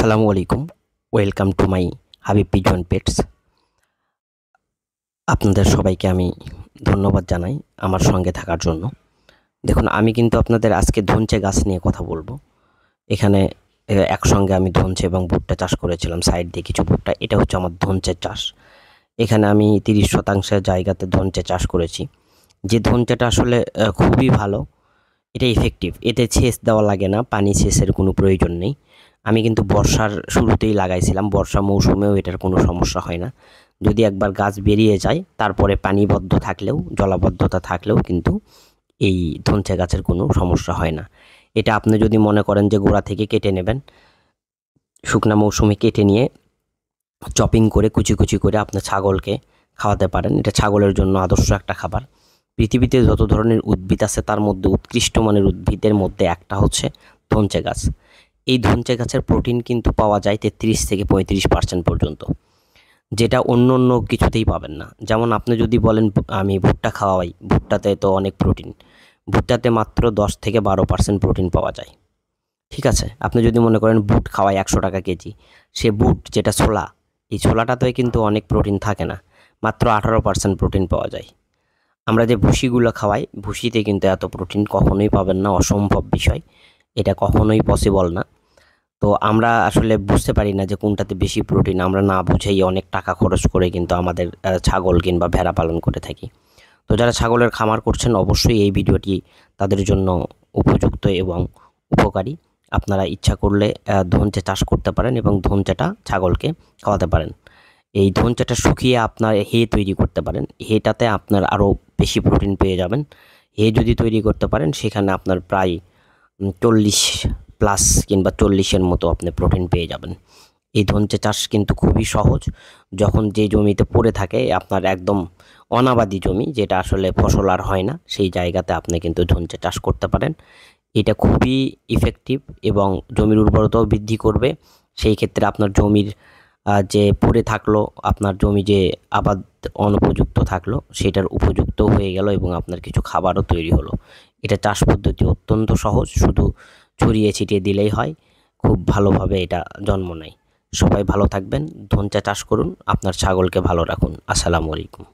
আসসালামু আলাইকুম। Welcome to my Habib pigeon pets. আপনাদের সবাইকে আমি ধন্যবাদ জানাই আমার সঙ্গে থাকার জন্য। দেখুন, আমি কিন্তু আপনাদের আজকে ধনচে গাছ নিয়ে কথা বলবো। এখানে একসঙ্গে আমি ধনচে এবং ভুট্টা চাষ করেছিলাম, সাইড দিয়ে কিছু ভুট্টা। এটা হচ্ছে আমার ধনচের চাষ। এখানে আমি 30% জায়গাতে ধনচে চাষ করেছি। যে ধনচেটা আসলে খুবই ভালো, এটা ইফেক্টিভ। এতে সেচ দেওয়া লাগে না, পানি সেচের কোনো প্রয়োজন নেই। আমি কিন্তু বর্ষার শুরুতেই লাগাইছিলাম, বর্ষা মৌসুমেও এটার কোনো সমস্যা হয় না। যদি একবার গাছ বেরিয়ে যায়, তারপরে পানিবদ্ধ থাকলেও, জলাবদ্ধতা থাকলেও কিন্তু এই ধনচে গাছের কোনো সমস্যা হয় না। এটা আপনি যদি মনে করেন যে গোড়া থেকে কেটে নেবেন, শুকনা মৌসুমে কেটে নিয়ে চপিং করে কুচি কুচি করে আপনার ছাগলকে খাওয়াতে পারেন। এটা ছাগলের জন্য আদর্শ একটা খাবার। পৃথিবীতে যত ধরনের উদ্ভিদ আছে তার মধ্যে উৎকৃষ্ট মানের উদ্ভিদের মধ্যে একটা হচ্ছে ধনচে গাছ। এই ধনচে গাছের প্রোটিন কিন্তু পাওয়া যায় 33 থেকে 35% পর্যন্ত, যেটা অন্য অন্য কিছুতেই পাবেন না। যেমন আপনি যদি বলেন আমি ভুট্টা খাওয়াই, ভুট্টাতে তো অনেক প্রোটিন, ভুট্টাতে মাত্র 10 থেকে 12% প্রোটিন পাওয়া যায়। ঠিক আছে, আপনি যদি মনে করেন বুট খাওয়াই 100 টাকা কেজি, সে বুট যেটা ছোলা, এই ছোলাটাতে কিন্তু অনেক প্রোটিন থাকে না, মাত্র 18% প্রোটিন পাওয়া যায়। আমরা যে ভুসিগুলো খাওয়াই, ভুসিতে কিন্তু এত প্রোটিন কখনোই পাবেন না, অসম্ভব বিষয়, এটা কখনোই পসিবল না। তো আমরা আসলে বুঝতে পারি না যে কোনটাতে বেশি প্রোটিন, আমরা না বুঝেই অনেক টাকা খরচ করে কিন্তু আমাদের ছাগল কিংবা ভেড়া পালন করে থাকি। তো যারা ছাগলের খামার করছেন, অবশ্যই এই ভিডিওটি তাদের জন্য উপযুক্ত এবং উপকারী। আপনারা ইচ্ছা করলে ধনচে চাষ করতে পারেন এবং ধনচেটা ছাগলকে খাওয়াতে পারেন। এই ধনচেটা শুকিয়ে আপনার হে তৈরি করতে পারেন, হেটাতে আপনার আরও বেশি প্রোটিন পেয়ে যাবেন। হে যদি তৈরি করতে পারেন, সেখানে আপনার প্রায় 40+ কিংবা 40-এর মতো আপনি প্রোটিন পেয়ে যাবেন। এই ধনচে চাষ কিন্তু খুবই সহজ। যখন যে জমিতে পড়ে থাকে আপনার একদম অনাবাদি জমি, যেটা আসলে ফসল আর হয় না, সেই জায়গাতে আপনি কিন্তু ধনচে চাষ করতে পারেন। এটা খুবই ইফেক্টিভ এবং জমির উর্বরতাও বৃদ্ধি করবে। সেই ক্ষেত্রে আপনার জমির যে পড়ে থাকলো, আপনার জমি যে আবাদ অনুপযুক্ত থাকলো, সেটার উপযুক্ত হয়ে গেল এবং আপনার কিছু খাবারও তৈরি হলো। এটা চাষ পদ্ধতি অত্যন্ত সহজ, শুধু ছড়িয়ে ছিটিয়ে দিলেই হয়, খুব ভালোভাবে এটা জন্ম নেয়। সবাই ভালো থাকবেন, ধনচে চাষ করুন, আপনার ছাগলকে ভালো রাখুন। আসসালামু আলাইকুম।